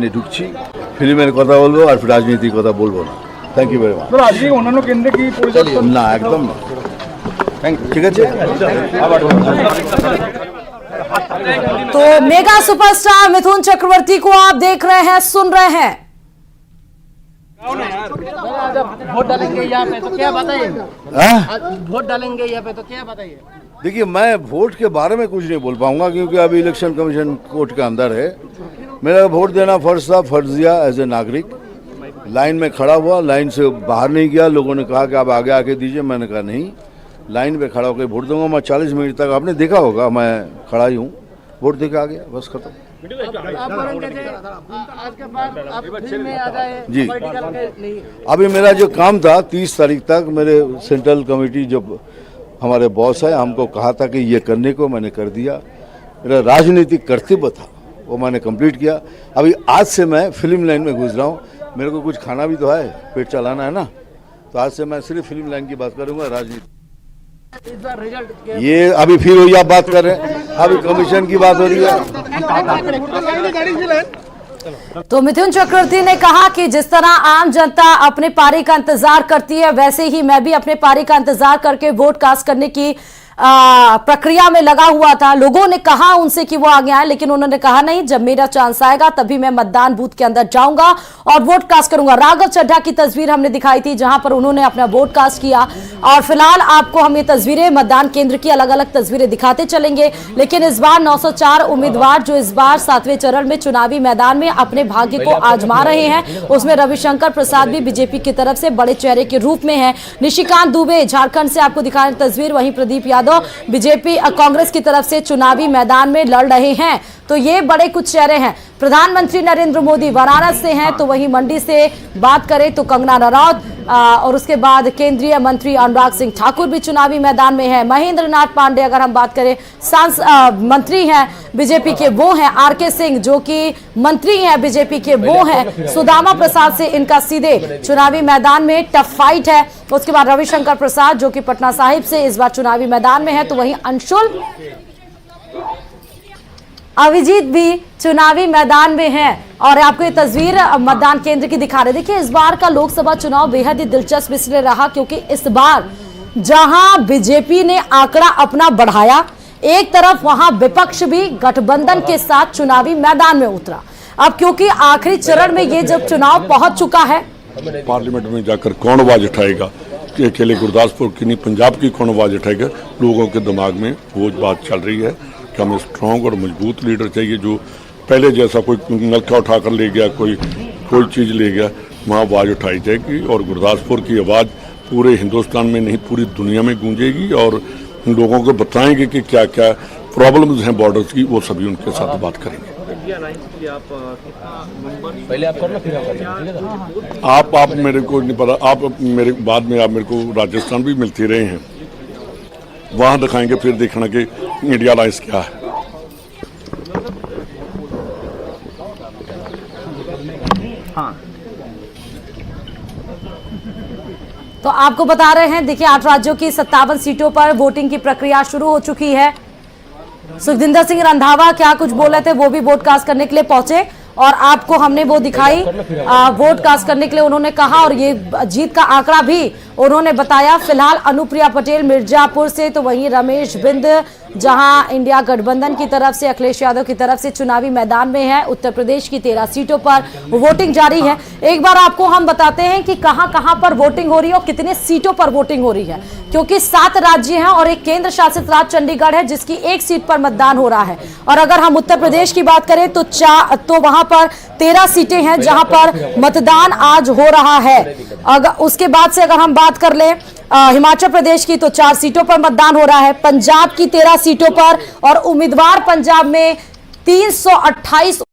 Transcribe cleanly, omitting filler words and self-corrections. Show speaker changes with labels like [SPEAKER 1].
[SPEAKER 1] ঢুকছি ফিল্মের কথা বলবো আর রাজনীতির কথা বলবো না। Thank you very much.
[SPEAKER 2] আজকে অন্যান্য কেন্দ্রে কি পরিবর্তন?
[SPEAKER 1] না, একদম না। ঠিক আছে।
[SPEAKER 3] तो मेगा सुपरस्टार मिथुन चक्रवर्ती को आप देख रहे हैं, सुन रहे हैं।
[SPEAKER 4] वोट डालेंगे यहाँ पे तो क्या बताइए? वोट डालेंगे यहाँ पे तो क्या बताइए?
[SPEAKER 1] देखिए, मैं वोट के बारे में कुछ नहीं बोल पाऊंगा क्योंकि अभी इलेक्शन कमीशन कोर्ट के अंदर है। मेरा वोट देना फर्ज था, फर्ज दिया एज ए नागरिक। लाइन में खड़ा हुआ, लाइन से बाहर नहीं गया। लोगों ने कहा कि आप आगे आके दीजिए, मैंने कहा नहीं, लाइन पे खड़ा होकर वोट दूंगा। मैं 40 मिनट तक, आपने देखा होगा, मैं खड़ा ही हूँ, वोट देके आ गया, बस खत्म।
[SPEAKER 4] आज के बाद आप फिल्म में आ जाए
[SPEAKER 1] जी।
[SPEAKER 4] पॉलिटिकल के लिए।
[SPEAKER 1] अभी मेरा जो काम था 30 तारीख तक, मेरे सेंट्रल कमेटी जब हमारे बॉस है, हमको कहा था कि ये करने को, मैंने कर दिया। मेरा राजनीतिक कर्तव्य था, वो मैंने कंप्लीट किया। अभी आज से मैं फिल्म लाइन में घुस रहा हूँ। मेरे को कुछ खाना भी तो है, पेट चलाना है ना, तो आज से मैं सिर्फ फिल्म लाइन की बात करूँगा, राजनीति।
[SPEAKER 4] इस बार रिजल्ट
[SPEAKER 1] ये अभी फिर वही आप बात कर रहे हैं, अभी कमीशन की बात हो रही है।
[SPEAKER 3] तो मिथुन चक्रवर्ती ने कहा कि जिस तरह आम जनता अपने पारी का इंतजार करती है, वैसे ही मैं भी अपने पारी का इंतजार करके वोट कास्ट करने की प्रक्रिया में लगा हुआ था। लोगों ने कहा उनसे कि वो आगे आए, लेकिन उन्होंने कहा नहीं, जब मेरा चांस आएगा तभी मैं मतदान बूथ के अंदर जाऊंगा और वोट कास्ट करूंगा। राघव चड्ढा की तस्वीर हमने दिखाई थी जहां पर उन्होंने अपना वोट कास्ट किया, और फिलहाल आपको हम ये तस्वीरें मतदान केंद्र की अलग अलग तस्वीरें दिखाते चलेंगे। लेकिन इस बार 904 उम्मीदवार जो इस बार 7वें चरण में चुनावी मैदान में अपने भाग्य को आजमा रहे हैं, उसमें रविशंकर प्रसाद भी बीजेपी की तरफ से बड़े चेहरे के रूप में है। निशिकांत दुबे झारखंड से आपको दिखा रहे तस्वीर, वहीं प्रदीप यादव बीजेपी कांग्रेस की तरफ से चुनावी मैदान में लड़ रहे हैं। तो ये बड़े कुछ चेहरे हैं। प्रधानमंत्री नरेंद्र मोदी वाराणसी से हैं, तो वहीं मंडी से बात करें तो कंगना रनौत, और उसके बाद केंद्रीय मंत्री अनुराग सिंह ठाकुर भी चुनावी मैदान में है। महेंद्र नाथ पांडे अगर हम बात करें, मंत्री हैं बीजेपी के, वो हैं। आरके सिंह जो कि मंत्री हैं बीजेपी के, वो हैं। सुदामा प्रसाद से इनका सीधे चुनावी मैदान में टफ फाइट है। उसके बाद रविशंकर प्रसाद जो कि पटना साहिब से इस बार चुनावी मैदान में है, तो वहीं अंशुल अभिजीत भी चुनावी मैदान में है। और आपको ये तस्वीर मतदान केंद्र की दिखा रहे। देखिए, इस बार का लोकसभा चुनाव बेहद ही दिलचस्प इसलिए रहा क्योंकि इस बार जहां बीजेपी ने आंकड़ा अपना बढ़ाया, एक तरफ वहां विपक्ष भी गठबंधन के साथ चुनावी मैदान में उतरा। अब क्योंकि आखिरी चरण में ये जब चुनाव पहुंच चुका है,
[SPEAKER 5] पार्लियामेंट में जाकर कौन आवाज उठाएगा, कि अकेले गुरदासपुर की नहीं पंजाब की कौन आवाज उठाएगा, लोगों के दिमाग में वो बात चल रही है कि हमें स्ट्रांग और मजबूत लीडर चाहिए, जो पहले जैसा कोई नलका उठाकर ले गया, कोई चीज़ ले गया, वहाँ आवाज़ उठाई जाएगी। और गुरदासपुर की आवाज़ पूरे हिंदुस्तान में नहीं पूरी दुनिया में गूंजेगी, और लोगों को बताएंगे कि क्या क्या प्रॉब्लम्स हैं बॉर्डर्स की, वो सभी उनके साथ बात करेंगे।
[SPEAKER 6] पहले आप करना, फिर
[SPEAKER 5] आप मेरे को नहीं पता, आप मेरे बाद में आप मेरे को राजस्थान भी मिलते रहे हैं, वहाँ दिखाएंगे, फिर देखना कि इंडिया अलायंस क्या है।
[SPEAKER 3] हाँ, तो आपको बता रहे हैं, देखिए 8 राज्यों की 57 सीटों पर वोटिंग की प्रक्रिया शुरू हो चुकी है। सुखविंदर सिंह रंधावा क्या कुछ बोल रहे थे, वो भी वोट कास्ट करने के लिए पहुंचे और आपको हमने वो दिखाई। वोट कास्ट करने के लिए उन्होंने कहा, और ये जीत का आंकड़ा भी उन्होंने बताया। फिलहाल अनुप्रिया पटेल मिर्जापुर से, तो वहीं रमेश बिंद जहां इंडिया गठबंधन की तरफ से, अखिलेश यादव की तरफ से चुनावी मैदान में है। उत्तर प्रदेश की 13 सीटों पर वोटिंग जारी है। एक बार आपको हम बताते हैं कि कहां कहां पर वोटिंग हो रही है और कितने सीटों पर वोटिंग हो रही है, क्योंकि 7 राज्य हैं और एक केंद्र शासित राज्य चंडीगढ़ है जिसकी 1 सीट पर मतदान हो रहा है। और अगर हम उत्तर प्रदेश की बात करें तो वहां पर 13 सीटें हैं जहां पर मतदान आज हो रहा है। अगर उसके बाद से अगर हम बात कर लें हिमाचल प्रदेश की, तो 4 सीटों पर मतदान हो रहा है। पंजाब की 13 सीटों पर, और उम्मीदवार पंजाब में 328